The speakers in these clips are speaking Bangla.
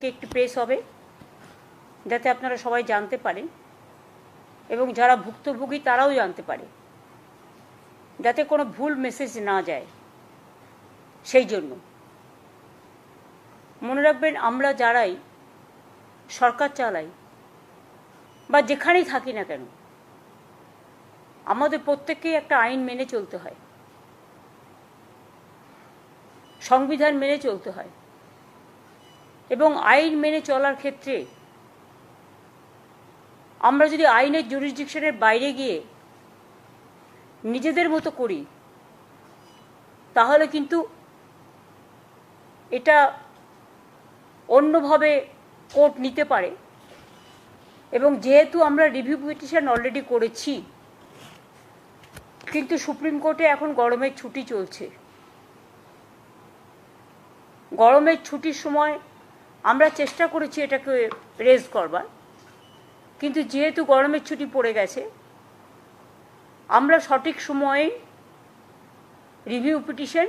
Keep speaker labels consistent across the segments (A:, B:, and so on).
A: একটি প্রেস হবে যাতে আপনারা সবাই জানতে পারেন এবং যারা ভুক্তভোগী তারাও জানতে পারে, যাতে কোনো ভুল মেসেজ না যায়। সেই জন্য মনে রাখবেন, আমরা যারাই সরকার চালাই বা যেখানেই থাকি না কেন, আমাদের প্রত্যেককেই একটা আইন মেনে চলতে হয়, সংবিধান মেনে চলতে হয়। এবং আইন মেনে চলার ক্ষেত্রে আমরা যদি আইনের জুরিসডিকশনের বাইরে গিয়ে নিজেদের মতো করি, তাহলে কিন্তু এটা অন্যভাবে কোর্ট নিতে পারে। এবং যেহেতু আমরা রিভিউ পিটিশন অলরেডি করেছি, কিন্তু সুপ্রিম কোর্টে এখন গরমের ছুটি চলছে। গরমের ছুটির সময় আমরা চেষ্টা করেছি এটাকে রেজ করবার, কিন্তু যেহেতু গরমের ছুটি পড়ে গেছে, আমরা সঠিক সময়ে রিভিউ পিটিশন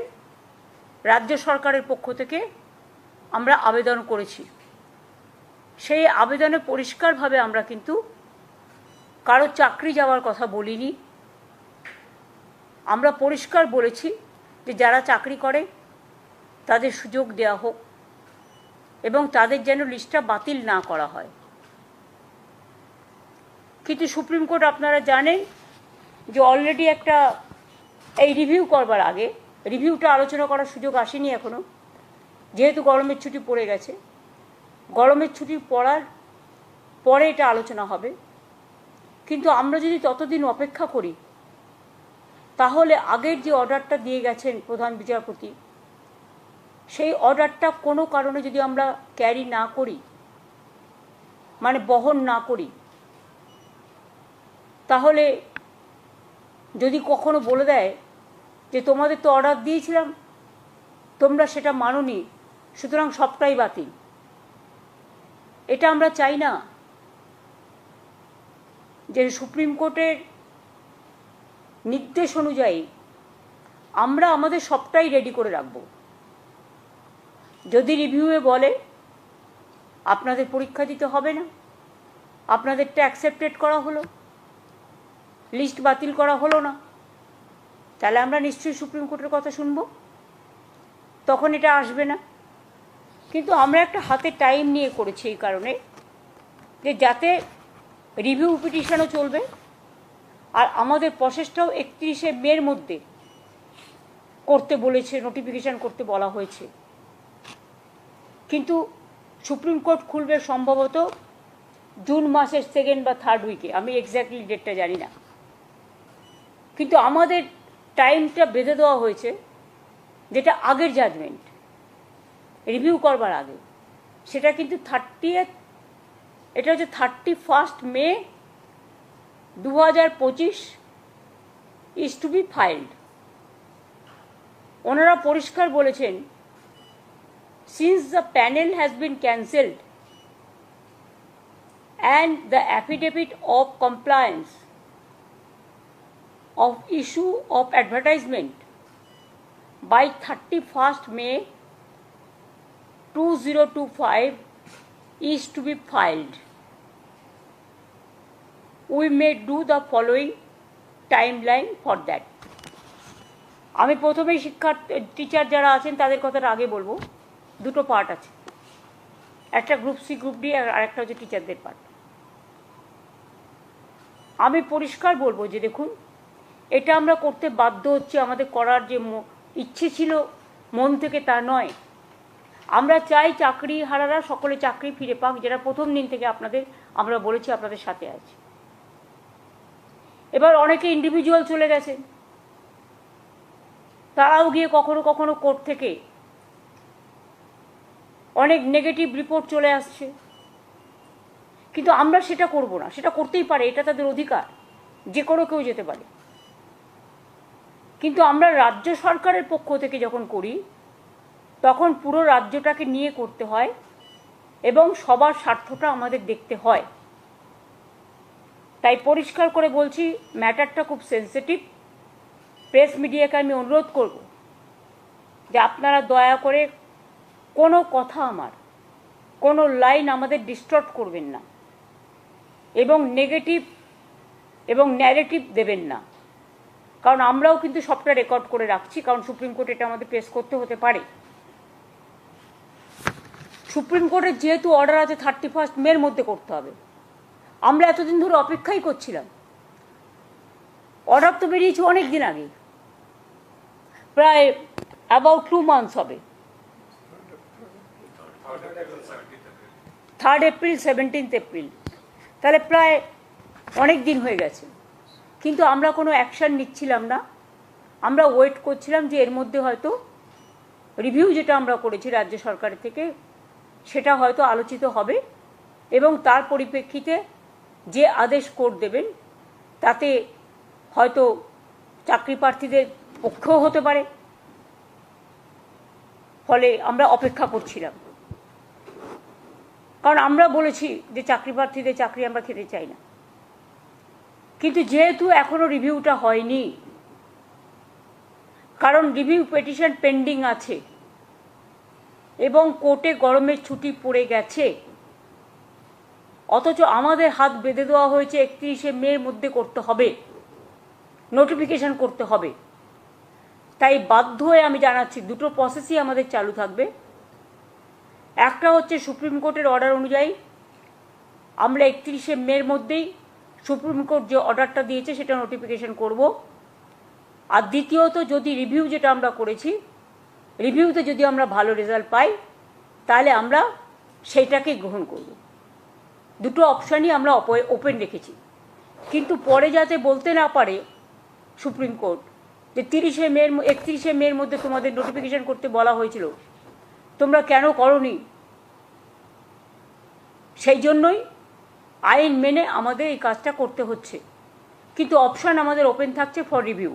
A: রাজ্য সরকারের পক্ষ থেকে আমরা আবেদন করেছি। সেই আবেদনে পরিষ্কারভাবে আমরা কিন্তু কারো চাকরি যাওয়ার কথা বলিনি। আমরা পরিষ্কার বলেছি যে যারা চাকরি করে তাদের সুযোগ দেওয়া হোক এবং তাদের যেন লিস্টটা বাতিল না করা হয়। কিন্তু সুপ্রিম কোর্ট, আপনারা জানেন যে অলরেডি একটা এই রিভিউ করবার আগে, রিভিউটা আলোচনা করার সুযোগ আসেনি এখনও, যেহেতু গরমের ছুটি পড়ে গেছে। গরমের ছুটি পড়ার পরে এটা আলোচনা হবে। কিন্তু আমরা যদি ততদিন অপেক্ষা করি, তাহলে আগের যে অর্ডারটা দিয়ে গেছেন প্রধান বিচারপতি, সেই অর্ডারটা কোনো কারণে যদি আমরা ক্যারি না করি, মানে বহন না করি, তাহলে যদি কখনো বলে দেয় যে তোমাদের তো অর্ডার দিয়েছিলাম, তোমরা সেটা মানোনি, সুতরাং সবটাই বাতিল, এটা আমরা চাই না। যে সুপ্রিম কোর্টের নির্দেশ অনুযায়ী আমরা আমাদের সবটাই রেডি করে রাখব। যদি রিভিউয়ে বলে আপনাদের পরীক্ষা দিতে হবে না, আপনাদেরটা অ্যাকসেপ্টেড করা হলো, লিস্ট বাতিল করা হলো না, তাহলে আমরা নিশ্চয়ই সুপ্রিম কোর্টের কথা শুনব, তখন এটা আসবে না। কিন্তু আমরা একটা হাতে টাইম নিয়ে করেছি এই কারণে যে যাতে রিভিউ পিটিশনও চলবে আর আমাদের প্রসেসটাও 31শে মের মধ্যে করতে বলেছে, নোটিফিকেশান করতে বলা হয়েছে। কিন্তু সুপ্রিম কোর্ট খুলবে সম্ভবত জুন মাসের 2nd বা 3rd উইকে, আমি এক্স্যাক্টলি ডেটটা জানি না। কিন্তু আমাদের টাইমটা বেঁধে দেওয়া হয়েছে, যেটা আগের জাজমেন্ট রিভিউ করবার আগে, সেটা কিন্তু 30th, এটা হচ্ছে 31 মে 2025 ইজ টু বি ফাইল্ড। ওনারা পরিষ্কার বলেছেন, since the panel has been cancelled and the affidavit of compliance of issue of advertisement by 31st May 2025 is to be filed, we may do the following timeline for that. আমি প্রথমেই টিচার যারা আছেন তাদের কথাটা আগে বলবো। দুটো পার্ট আছে, একটা গ্রুপ সি গ্রুপ ডি আর একটা হচ্ছে টিচারদের পার্ট। আমি পরিষ্কার বলবো যে দেখুন, এটা আমরা করতে বাধ্য হচ্ছি, আমাদের করার যে ইচ্ছে ছিল মন থেকে তা নয়। আমরা চাই চাকরি হারারা সকলে চাকরি ফিরে পাক, যেটা প্রথম দিন থেকে আমরা বলেছি আপনাদের সাথে আছি। এবার অনেকে ইন্ডিভিজুয়াল চলে গেছেন, তারাও গিয়ে কখনো কখনো কোর্ট থেকে অনেক নেগেটিভ রিপোর্ট চলে আসছে, কিন্তু আমরা সেটা করব না। সেটা করতেই পারে, এটা তাদের অধিকার, যে কোনো কেউ যেতে পারে। কিন্তু আমরা রাজ্য সরকারের পক্ষ থেকে যখন করি, তখন পুরো রাজ্যটাকে নিয়ে করতে হয় এবং সবার স্বার্থটা আমাদের দেখতে হয়। তাই পরিষ্কার করে বলছি, ম্যাটারটা খুব সেন্সিটিভ। প্রেস মিডিয়াকে আমি অনুরোধ করব যে আপনারা দয়া করে কোনো কথা আমার কোনো লাইন আমাদের ডিস্টর্ট করবেন না এবং নেগেটিভ এবং ন্যারেটিভ দেবেন না, কারণ আমরাও কিন্তু সবটা রেকর্ড করে রাখছি, কারণ সুপ্রিম কোর্ট এটা আমাদের পেশ করতে হতে পারে। সুপ্রিম কোর্টের যেহেতু অর্ডার আছে 31 মের মধ্যে করতে হবে, আমরা এতদিন ধরে অপেক্ষাই করছিলাম। অর্ডার তো বেরিয়েছে অনেক দিন আগে, প্রায় অ্যাবাউট 2 মান্থস হবে। 3 এপ্রিল 17 এপ্রিল, তাহলে প্রায় অনেক দিন হয়ে গেছে, কিন্তু আমরা কোনো অ্যাকশান নিচ্ছিলাম না। আমরা ওয়েট করছিলাম যে এর মধ্যে হয়তো রিভিউ যেটা আমরা করেছি রাজ্য সরকারের থেকে সেটা হয়তো আলোচিত হবে এবং তার পরিপ্রেক্ষিতে যে আদেশ কোর্ট দেবেন তাতে হয়তো চাকরি প্রার্থীদের পক্ষেও হতে পারে। ফলে আমরা অপেক্ষা করছিলাম, কারণ আমরা বলেছি যে চাকরি প্রার্থীদের চাকরি আমরা খেতে চাই না। কিন্তু যেহেতু এখনো রিভিউটা হয়নি, কারণ রিভিউ পিটিশন পেন্ডিং আছে এবং কোর্টে গরমের ছুটি পড়ে গেছে, অথচ আমাদের হাত বেঁধে দেওয়া হয়েছে 31 মের মধ্যে করতে হবে, নোটিফিকেশন করতে হবে। তাই বাধ্য হয়ে আমি জানাচ্ছি দুটো প্রসেসই আমাদের চালু থাকবে। একটা হচ্ছে সুপ্রিম কোর্টের অর্ডার অনুযায়ী আমরা 31 মের মধ্যেই সুপ্রিম কোর্ট যে অর্ডারটা দিয়েছে সেটা নোটিফিকেশন করব। আর দ্বিতীয়ত, যদি রিভিউ যেটা আমরা করেছি রিভিউতে যদি আমরা ভালো রেজাল্ট পাই তাহলে আমরা সেইটাকেই গ্রহণ করব। দুটো অপশানই আমরা ওপেন রেখেছি, কিন্তু পরে যাতে বলতে না পারে সুপ্রিম কোর্ট যে 31 মের মধ্যে তোমাদের নোটিফিকেশন করতে বলা হয়েছিল, তোমরা কেন করোনি, সেই জন্যই আইন মেনে আমাদের এই কাজটা করতে হচ্ছে, কিন্তু অপশান আমাদের ওপেন থাকছে ফর রিভিউ।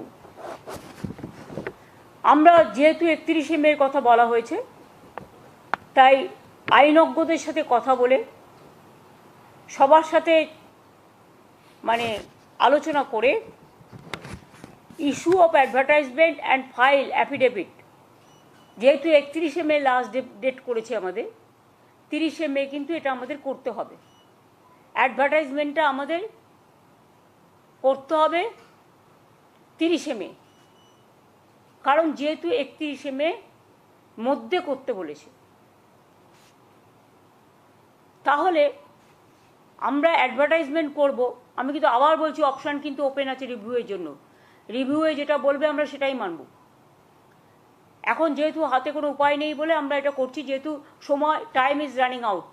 A: আমরা যেহেতু 31 মের কথা বলা হয়েছে, তাই আইনজ্ঞদের সাথে কথা বলে সবার সাথে আলোচনা করে issue of advertisement and file affidavit, যেহেতু 31 মে লাস্ট ডেট করেছে আমাদের, 30 মে কিন্তু এটা আমাদের করতে হবে। অ্যাডভার্টাইজমেন্টটা আমাদের করতে হবে 30 মে, কারণ যেহেতু 31 মে মধ্যে করতে বলেছে, তাহলে আমরা অ্যাডভার্টাইজমেন্ট করব। আমি কিন্তু আবার বলছি অপশান কিন্তু ওপেন আছে রিভিউয়ের জন্য, রিভিউয়ে যেটা বলবে আমরা সেটাই মানব। এখন যেহেতু হাতে কোনো উপায় নেই বলে আমরা এটা করছি, যেহেতু সময় টাইম ইজ রানিং আউট।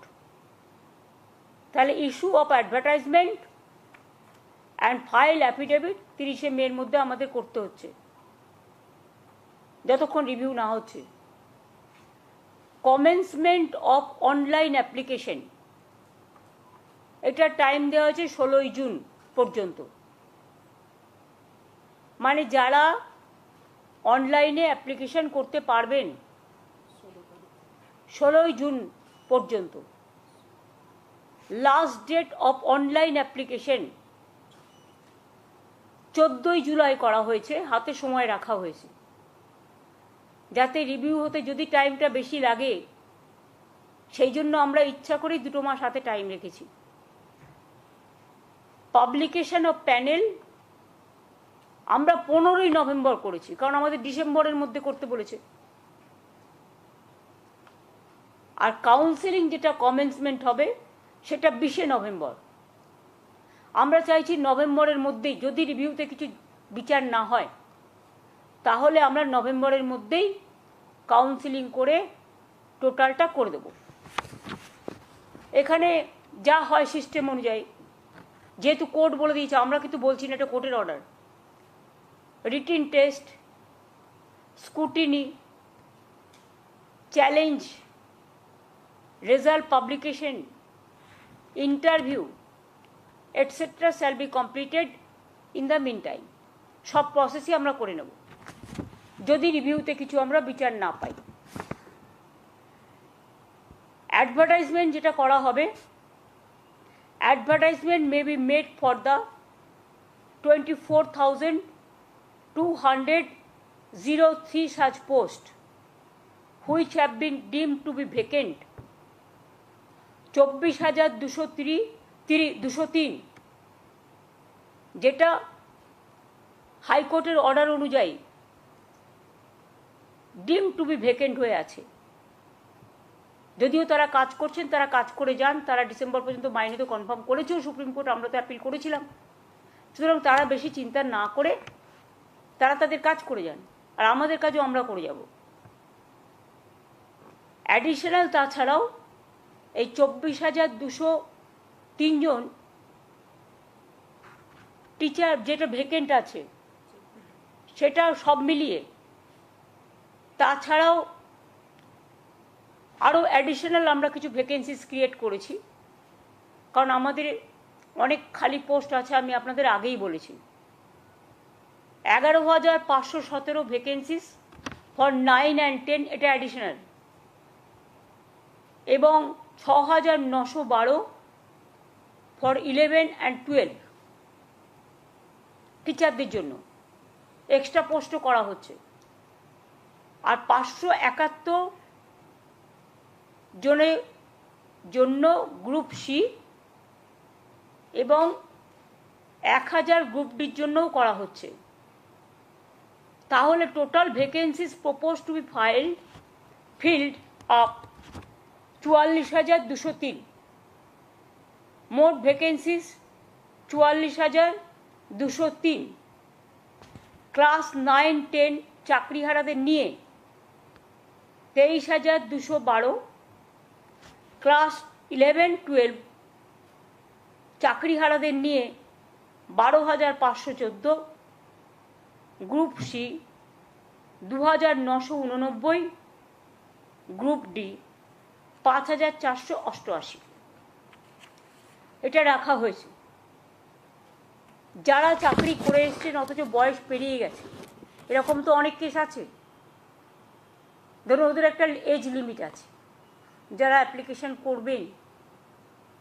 A: তাহলে issue of advertisement and file affidavit 30 মের মধ্যে আমাদের করতে হচ্ছে, যতক্ষণ রিভিউ না হচ্ছে। কমেন্সমেন্ট অফ অনলাইন অ্যাপ্লিকেশন, এটা টাইম দেওয়া হয়েছে 16 জুন পর্যন্ত। যারা অনলাইনে অ্যাপ্লিকেশন করতে পারবেন 16 জুন পর্যন্ত। Last date of online application 14 July করা হয়েছে, হাতে সময় রাখা হয়েছে, যাতে রিভিউ হতে যদি টাইমটা বেশি লাগে সেই জন্য আমরা ইচ্ছা করেই 2 মাস হাতে টাইম রেখেছি। পাবলিকেশন অফ প্যানেল আমরা 15 নভেম্বর করেছি, কারণ আমাদের ডিসেম্বরের মধ্যে করতে বলেছে। আর কাউন্সেলিং যেটা কমেন্সমেন্ট হবে সেটা 20 নভেম্বর। আমরা চাইছি নভেম্বরের মধ্যেই, যদি রিভিউতে কিছু বিচার না হয় তাহলে আমরা নভেম্বরের মধ্যেই কাউন্সেলিং করে টোটালটা করে দেব। এখানে যা হয় সিস্টেম অনুযায়ী, যেহেতু কোর্ট বলে দিয়েছে, আমরা কিন্তু বলছি না, এটা কোর্টের order. Written test, scrutiny, challenge, result publication, interview etcetera shall be completed in the meantime. সব প্রসেসই আমরা করে নেব যদি রিভিউতে কিছু আমরা বিচার না পাই। অ্যাডভার্টাইজমেন্ট যেটা করা হবে, advertisement may be made for the 24,203 such posts which have been deemed to be vacant 24,203, যেটা হাইকোর্টের অর্ডার অনুযায়ী ডিম টু বি ভ্যাকেন্ট হয়ে আছে। যদিও তারা কাজ করছেন, তারা কাজ করে যান, তারা ডিসেম্বর পর্যন্ত মাইনে তো কনফার্ম করেছেও সুপ্রিম কোর্ট, আমরা তো অ্যাপিল করেছিলাম। সুতরাং তারা বেশি চিন্তা না করে তারা তাদের কাজ করে যান, আর আমাদের কাজও আমরা করে যাব। অ্যাডিশনাল তাছাড়াও এই 24,203 জন টিচার যেটা ভ্যাকেন্ট আছে সেটা সব মিলিয়ে তাছাড়াও আরও অ্যাডিশনাল আমরা কিছু ভ্যাকেন্সিস ক্রিয়েট করেছি, কারণ আমাদের অনেক খালি পোস্ট আছে, আমি আপনাদের আগেই বলেছি। 11,517 ভ্যাকেন্সিস ফর 9 and 10, এটা অ্যাডিশনাল, এবং 6,912 ফর 11 and 12 টিচারদের জন্য এক্সট্রা পোস্টও করা হচ্ছে। আর 571 জনের জন্য গ্রুপ সি এবং 1000 গ্রুপ ডির জন্যও করা হচ্ছে। তাহলে total vacancies propose to B filled up 44,203। মোট ভ্যাকেন্সিস 44,203। ক্লাস 9-10 চাকরিহারাদের নিয়ে 23,212, ক্লাস 11-12 চাকরিহারাদের নিয়ে 12,514, গ্রুপ সি 2,989, গ্রুপ ডি 5,488। এটা রাখা হয়েছে। যারা চাকরি করে এসছেন অথচ বয়স পেরিয়ে গেছে, এরকম তো অনেক কেস আছে। ধরুন ওদের একটা এজ লিমিট আছে, যারা অ্যাপ্লিকেশন করবেন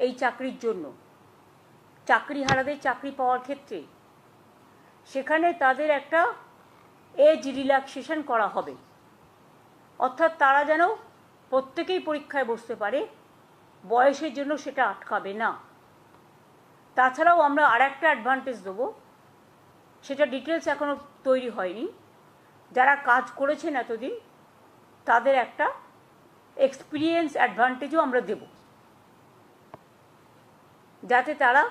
A: এই চাকরির জন্য, চাকরিহারাদের চাকরি পাওয়ার ক্ষেত্রে, সেখানে তাদের একটা এজ রিল্যাক্সেশন করা হবে, অর্থাৎ তারা যেন প্রত্যেকেই পরীক্ষায় বসতে পারে, বয়সের জন্য সেটা আটকাবে না। তাছাড়াও আমরা আর একটা অ্যাডভান্টেজ দেবো, সেটা ডিটেলস এখনও তৈরি হয়নি। যারা কাজ করেছেন এতদিন তাদের একটা এক্সপিরিয়েন্স অ্যাডভান্টেজও আমরা দেব, যাতে তারা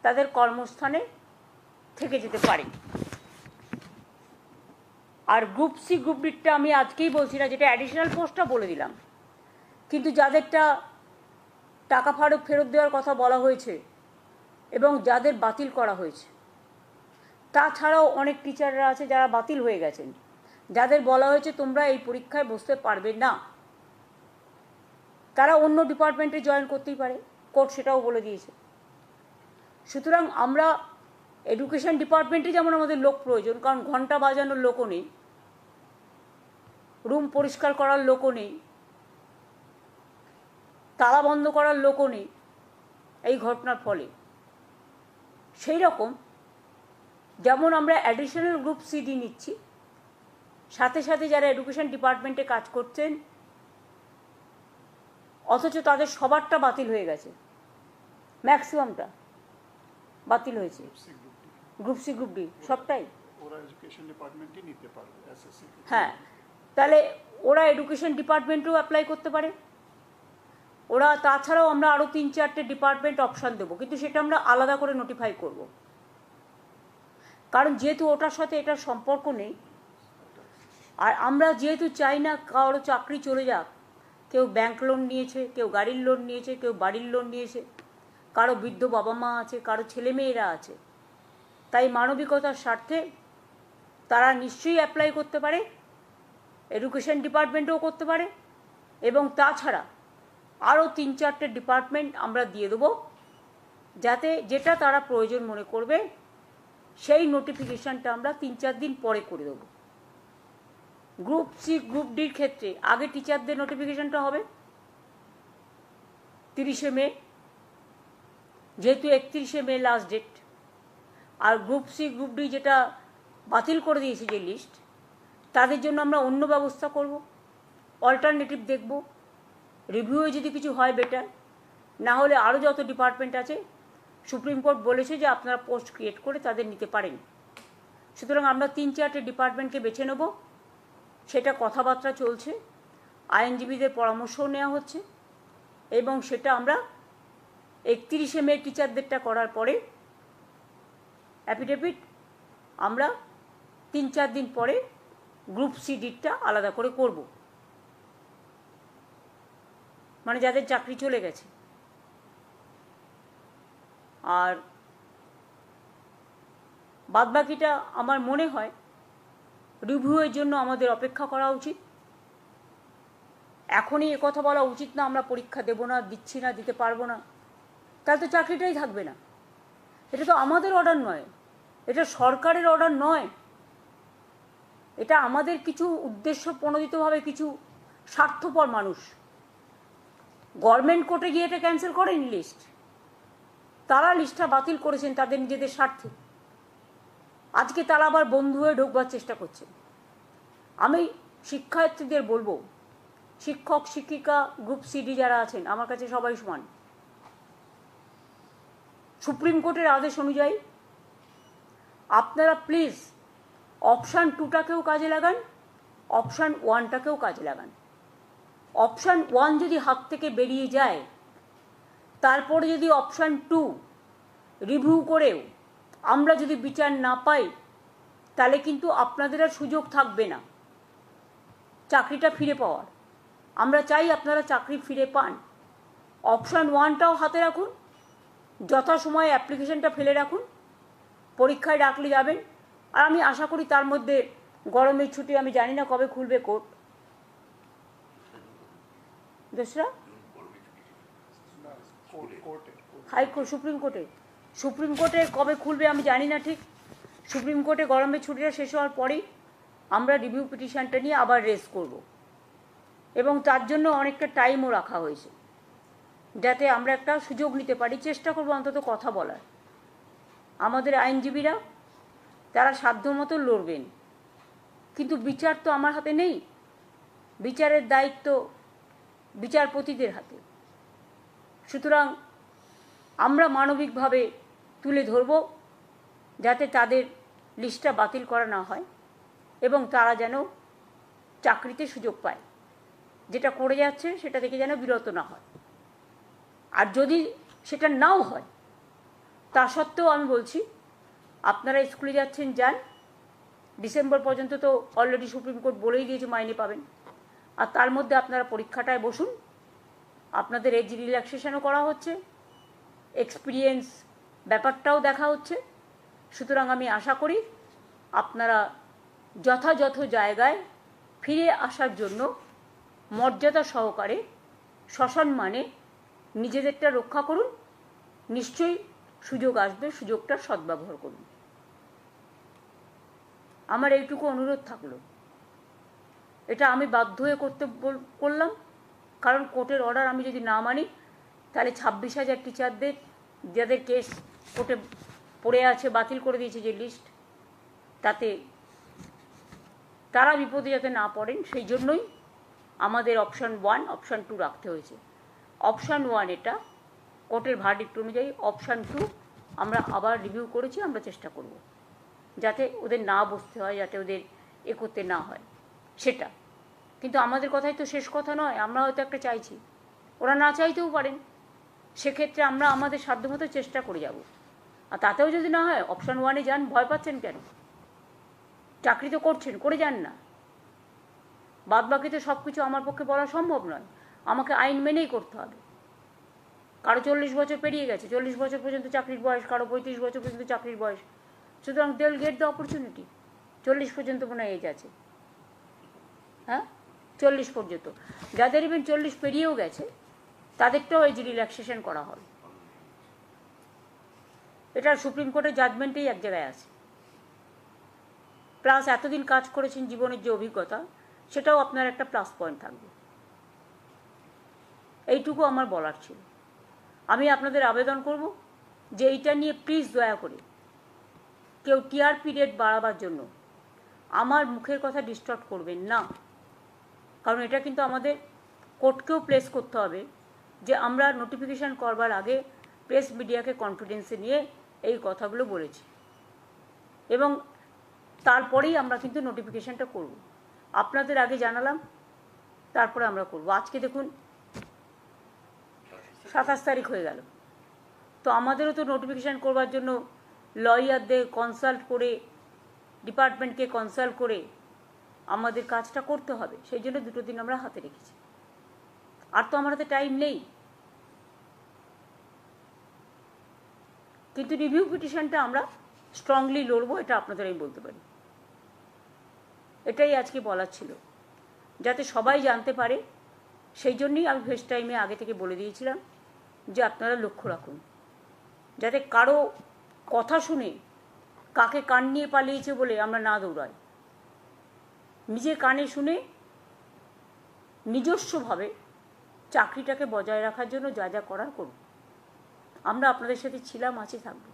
A: তাদের কর্মস্থানে থেকে যেতে পারে। আর গ্রুপ সি গ্রুপ ডিটা আমি আজকেই বলছি না, যেটা অ্যাডিশনাল পোস্টটা বলে দিলাম, কিন্তু যাদেরটা টাকা ফেরত দেওয়ার কথা বলা হয়েছে এবং যাদের বাতিল করা হয়েছে, তাছাড়াও অনেক টিচাররা আছে যারা বাতিল হয়ে গেছেন, যাদের বলা হয়েছে তোমরা এই পরীক্ষায় বসতে পারবে না, তারা অন্য ডিপার্টমেন্টে জয়েন করতেই পারে, কোর্ট সেটাও বলে দিয়েছে। সুতরাং আমরা এডুকেশন ডিপার্টমেন্টে যেমন আমাদের লোক প্রয়োজন, কারণ ঘন্টা বাজানোর লোকও নেই, রুম পরিষ্কার করার লোকও নেই, তালা বন্ধ করার লোকও নেই এই ঘটনার ফলে, সেই রকম যেমন আমরা অ্যাডিশনাল গ্রুপ সিডি নিচ্ছি, সাথে সাথে যারা এডুকেশন ডিপার্টমেন্টে কাজ করছেন অথচ তাদের সবারটা বাতিল হয়ে গেছে, ম্যাক্সিমামটা বাতিল হয়েছে, গ্রুপ সি গ্রুপ ডি সবটাই, হ্যাঁ, তাহলে ওরা এডুকেশন ডিপার্টমেন্টেও অ্যাপ্লাই করতে পারে। ওরা তাছাড়াও আমরা আরও 3-4টে ডিপার্টমেন্ট অপশান দেবো, কিন্তু সেটা আমরা আলাদা করে নোটিফাই করব, কারণ যেহেতু ওটার সাথে এটার সম্পর্ক নেই। আর আমরা যেহেতু চাই না কারো চাকরি চলে যাক, কেউ ব্যাংক লোন নিয়েছে, কেউ গাড়ির লোন নিয়েছে, কেউ বাড়ির লোন নিয়েছে, কারো বৃদ্ধ বাবা মা আছে, কারো ছেলেমেয়েরা আছে, তাই মানবিকতার স্বার্থে তারা নিশ্চয়ই অ্যাপ্লাই করতে পারে, এডুকেশন ডিপার্টমেন্টেও করতে পারে, এবং তাছাড়া আরও 3-4টে ডিপার্টমেন্ট আমরা দিয়ে দেবো, যাতে যেটা তারা প্রয়োজন মনে করবে সেই নোটিফিকেশানটা আমরা 3-4 দিন পরে করে দেবো। গ্রুপ সি গ্রুপ ডির ক্ষেত্রে আগে টিচারদের নোটিফিকেশানটা হবে 30শে মে, যেহেতু 31শে মে লাস্ট ডেট। আর গ্রুপ সি গ্রুপ ডি যেটা বাতিল করে দিয়েছে যে লিস্ট, তাদের জন্য আমরা অন্য ব্যবস্থা করব, অল্টারনেটিভ দেখব, রিভিউয়ে যদি কিছু হয় বেটার, না হলে আরও যত ডিপার্টমেন্ট আছে সুপ্রিম কোর্ট বলেছে যে আপনারা পোস্ট ক্রিয়েট করে তাদের নিতে পারেন। সুতরাং আমরা 3-4টে ডিপার্টমেন্টকে বেছে নেব, সেটা কথাবার্তা চলছে, আইনজীবীদের পরামর্শও নেওয়া হচ্ছে, এবং সেটা আমরা 31শে মে টিচারদেরটা করার পরে অ্যাফিডেভিট আমরা 3-4 দিন পরে গ্রুপ সি ডিটটা আলাদা করে করব, মানে যাদের চাকরি চলে গেছে। আর বাদবাকিটা আমার মনে হয় রিভিউয়ের জন্য আমাদের অপেক্ষা করা উচিত। এখনই একথা বলা উচিত না আমরা পরীক্ষা দেব না, দিচ্ছি না, দিতে পারবো না, তাহলে তো চাকরিটাই থাকবে না। এটা তো আমাদের অর্ডার নয়, এটা সরকারের অর্ডার নয়, এটা আমাদের কিছু উদ্দেশ্য প্রণোদিতভাবে কিছু স্বার্থপর মানুষ গভর্নমেন্ট কোর্টে গিয়ে এটা ক্যান্সেল করেনি লিস্ট, তারা লিস্টটা বাতিল করেছেন তাদের নিজেদের স্বার্থে। আজকে তারা আবার বন্ধু হয়ে ঢোকবার চেষ্টা করছে। আমি শিক্ষার্থীদের বলবো, শিক্ষক শিক্ষিকা গ্রুপ সিডি যারা আছেন আমার কাছে সবাই সমান। সুপ্রিম কোর্টের আদেশ অনুযায়ী আপনারা প্লিজ অপশান 2টাকেও কাজে লাগান, অপশান 1টাকেও কাজে লাগান। অপশান 1 যদি হাত থেকে বেরিয়ে যায়, তারপরে যদি অপশান 2 রিভিউ করেও আমরা যদি বিচার না পাই, তাহলে কিন্তু আপনাদের আর সুযোগ থাকবে না চাকরিটা ফিরে পাওয়ার। আমরা চাই আপনারা চাকরি ফিরে পান। অপশান 1টাও হাতে রাখুন, যথাসময়ে অ্যাপ্লিকেশনটা ফেলে রাখুন, পরীক্ষায় ডাকলে যাবেন। আর আমি আশা করি তার মধ্যে গরমের ছুটি, আমি জানি না কবে খুলবে কোর্ট, দোসরা হাইকোর্ট সুপ্রিম কোর্টে কবে খুলবে আমি জানি না ঠিক। সুপ্রিম কোর্টে গরমের ছুটিটা শেষ হওয়ার পরেই আমরা রিভিউ পিটিশনটা নিয়ে আবার রেজ করব, এবং তার জন্য অনেকটা টাইমও রাখা হয়েছে যাতে আমরা একটা সুযোগ নিতে পারি। চেষ্টা করব অন্তত কথা বলার। আমাদের আইনজীবীরা তারা সাধ্যমতো লড়বেন, কিন্তু বিচার তো আমার হাতে নেই, বিচারের দায়িত্ব বিচারপতিদের হাতে। সুতরাং আমরা মানবিকভাবে তুলে ধরব যাতে তাদের লিস্টটা বাতিল করা না হয় এবং তারা যেন চাকরিতে সুযোগ পায়, যেটা করে যাচ্ছে সেটা থেকে যেন বিরত না হয়। আর যদি সেটা নাও হয়, তা সত্ত্বেও আমি বলছি আপনারা স্কুলে যাচ্ছেন যান, ডিসেম্বর পর্যন্ত তো অলরেডি সুপ্রিম কোর্ট বলেই দিয়েছে মাইনে পাবেন। আর তার মধ্যে আপনারা পরীক্ষাটায় বসুন, আপনাদের এজ রিল্যাক্সেশনও করা হচ্ছে, এক্সপিরিয়েন্স ব্যাপারটাও দেখা হচ্ছে। সুতরাং আমি আশা করি আপনারা যথাযথ জায়গায় ফিরে আসার জন্য মর্যাদা সহকারে সসম্মানে নিজেদেরটা রক্ষা করুন। নিশ্চয়ই সুযোগ আসবে, সুযোগটার সদ্ব্যবহার করুন। আমার এইটুকু অনুরোধ থাকলো। এটা আমি বাধ্য হয়ে করলাম, কারণ কোর্টের অর্ডার আমি যদি না মানি তাহলে 26,000 টিচারদের যাদের কেস কোর্টে পড়ে আছে, বাতিল করে দিয়েছে যে লিস্ট, তাতে তারা বিপদে যাতে না পড়েন সেই জন্যই আমাদের অপশান 1 অপশান 2 রাখতে হয়েছে। অপশান 1 এটা কোর্টের ভার্ডিক্ট অনুযায়ী, অপশান 2 আমরা আবার রিভিউ করেছি। আমরা চেষ্টা করব যাতে ওদের না বসতে হয়, যাতে ওদের করতে না হয় সেটা। কিন্তু আমাদের কথাই তো শেষ কথা নয়, আমরা হয়তো একটা চাইছি, ওরা না চাইতেও পারেন। সেক্ষেত্রে আমরা আমাদের সাধ্যমতো চেষ্টা করে যাব। আর তাতেও যদি না হয় অপশান 1-এ যান। ভয় পাচ্ছেন কেন? চাকরি তো করছেন, করে যান না। বাদবাকিতে সব কিছু আমার পক্ষে বলা সম্ভব নয়, আমাকে আইন মেনেই করতে হবে। কারো 40 বছর পেরিয়ে গেছে, 40 বছর পর্যন্ত চাকরির বয়স, কারো 35 বছর পর্যন্ত চাকরির বয়স। সুতরাং they will get the opportunity. 40 পর্যন্ত মনে এজ আছে, হ্যাঁ 40 পর্যন্ত। যাদের ইভেন 40 পেরিয়েও গেছে তাদেরটাও এজ রিল্যাক্সেশন করা হবে। এটা সুপ্রিম কোর্টের জাজমেন্টেই এক জায়গায় আছে। প্লাস এতদিন কাজ করেছেন, জীবনের যে অভিজ্ঞতা, সেটাও আপনার একটা প্লাস পয়েন্ট থাকবে। এইটুকু আমার বলার ছিল। আমি আপনাদের আবেদন করব যে এইটা নিয়ে প্লিজ দয়া করে কেউ টিআরপি রেট বাড়াবার জন্য আমার মুখের কথা ডিস্টর্ব করবেন না, কারণ এটা কিন্তু আমাদের কোর্টকেও প্লেস করতে হবে যে আমরা নোটিফিকেশান করবার আগে প্রেস মিডিয়াকে কনফিডেন্সে নিয়ে এই কথাগুলো বলেছি, এবং তারপরেই আমরা কিন্তু নোটিফিকেশানটা করব। আপনাদের আগে জানালাম, তারপরে আমরা করব। আজকে দেখুন 27 তারিখ হয়ে গেল, তো আমাদেরও তো নোটিফিকেশান করবার জন্য লয়ারদের কনসাল্ট করে, ডিপার্টমেন্টকে কনসাল্ট করে আমাদের কাজটা করতে হবে। সেই জন্য 2 দিন আমরা হাতে রেখেছি, আর তো আমার হাতে টাইম নেই। কিন্তু রিভিউ পিটিশনটা আমরা স্ট্রংলি লড়বো, এটা আপনাদের আমি বলতে পারি। এটাই আজকে বলার ছিল, যাতে সবাই জানতে পারে। সেই জন্যই আমি ফেস টাইমে আগে থেকে বলে দিয়েছিলাম যে আপনারা লক্ষ্য রাখুন, যাতে কারো কথা শুনে কাকে কান নিয়ে পালিয়েছে বলে আমরা না দৌড়াই। নিজে কানে শুনে নিজস্বভাবে চাকরিটাকে বজায় রাখার জন্য যা যা করার করুন। আমরা আপনাদের সাথে ছিলাম, আছি, থাকব।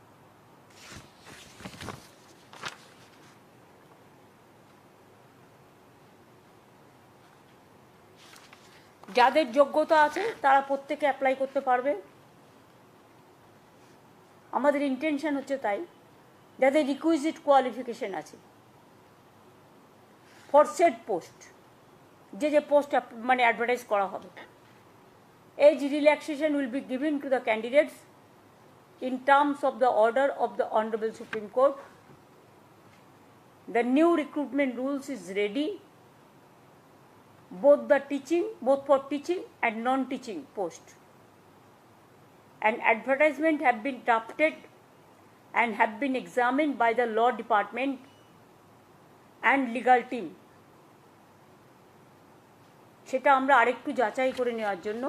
A: যাদের যোগ্যতা আছে তারা প্রত্যেকে অ্যাপ্লাই করতে পারবে। আমাদের ইন্টেনশন হচ্ছে তাই, যাদের রিকুইজিট কোয়ালিফিকেশন আছে ফর সেট পোস্ট, যে পোস্ট মানে অ্যাডভার্টাইজ করা হবে, age relaxation will be given to the candidates in terms of the order of the Honorable Supreme Court. The new recruitment rules is ready, both for teaching and non-teaching post. An advertisement have been drafted and have been examined by the law department and legal team. সেটা আমরা আরেকটু যাচাই করে নেওয়ার জন্য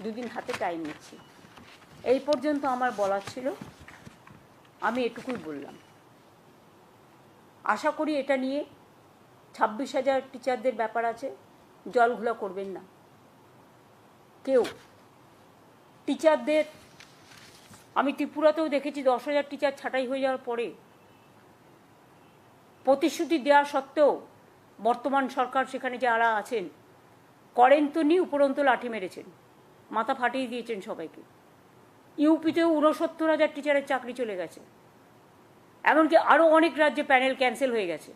A: 2 দিন হাতে টাইম নিচ্ছি। এই পর্যন্ত আমার বলার ছিল, আমি এটুকুই বললাম। আশা করি এটা নিয়ে 26,000 টিচারদের ব্যাপার আছে, জলঘোলা করবেন না কেউ। টিচারদের আমি ত্রিপুরাতেও দেখেছি 10,000 টিচার ছাঁটাই হয়ে যাওয়ার পরে প্রতিশ্রুতি দেওয়া সত্ত্বেও বর্তমান সরকার সেখানে যারা আছেন করেন তো নি, উপরন্তু লাঠি মেরেছেন, মাথা ফাটিয়ে দিয়েছেন সবাইকে। ইউপিতেও 69,000 টিচারের চাকরি চলে গেছে, এমনকি আরও অনেক রাজ্যে প্যানেল ক্যান্সেল হয়ে গেছে।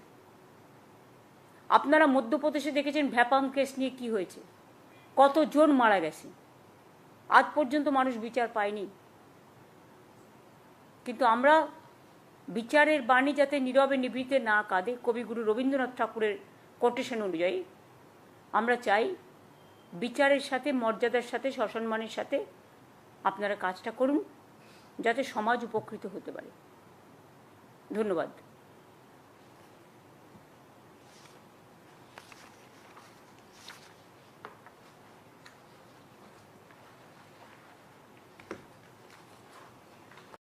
A: আপনারা মধ্যপ্রদেশে দেখেছেন ভ্যাপাম কেস নিয়ে কি হয়েছে, কতজন মারা গেছে, আজ পর্যন্ত মানুষ বিচার পায়নি। কিন্তু আমরা বিচারের বাণী যাতে নীরবে নিভৃতে না কাঁদে, কবিগুরু রবীন্দ্রনাথ ঠাকুরের কোটেশন অনুযায়ী আমরা চাই বিচারের সাথে, মর্যাদার সাথে, সসম্মানের সাথে আপনারা কাজটা করুন, যাতে সমাজ উপকৃত হতে পারে। ধন্যবাদ।